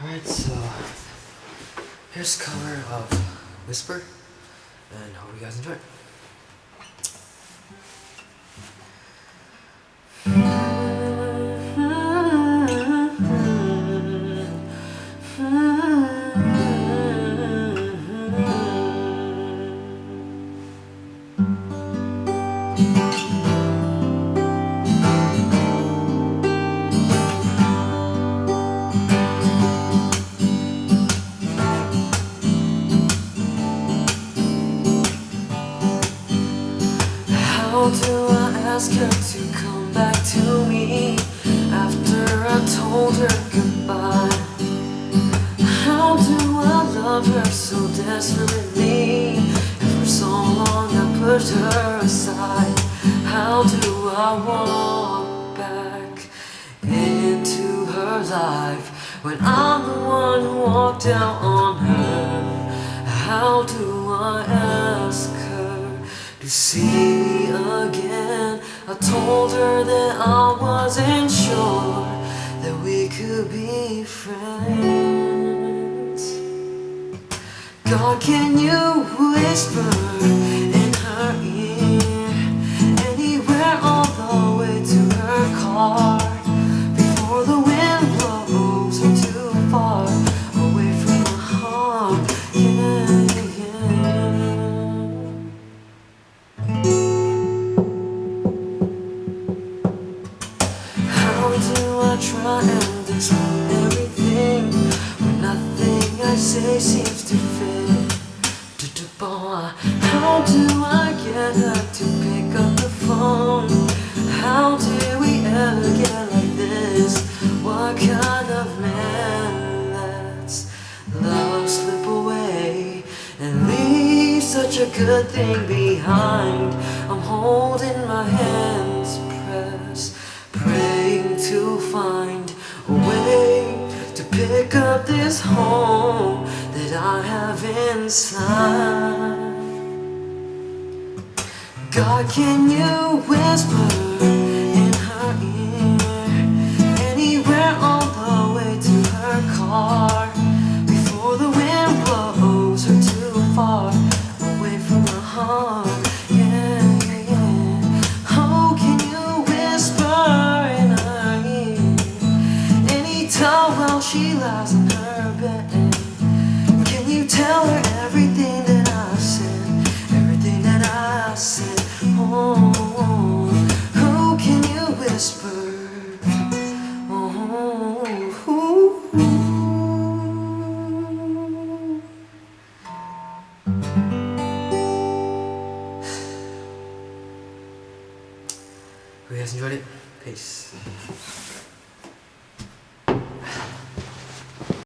Alright, so here's a cover of Whisper, and hope you guys enjoy it. How do I ask her to come back to me after I told her goodbye? How do I love her so desperately and for so long I pushed her aside? How do I walk back into her life when I'm the one who walked out on her? How do I ask her to see me again? I told her that I wasn't sure that we could be friends. God, can you whisper in her ear, anywhere all the way to her car, before the wind blows her too far away from my heart? How do I try and explain everything when nothing I say seems to fit? How do I get her to pick up the phone? How did we ever get like this? What kind of man lets love slip away and leave such a good thing behind? I'm holding my hands pressed, praying to find a way to pick up this home that I have inside. God, can you whisper in her ear, anywhere all the way to her car, before the wind blows her too far away from my heart? Yeah, yeah, yeah. Oh, can you whisper in her ear, anytime while she lies in her bed? Can you tell her everything that I said, everything that I said? Oh, who can you whisper? Oh, hope you guys enjoyed it. Peace.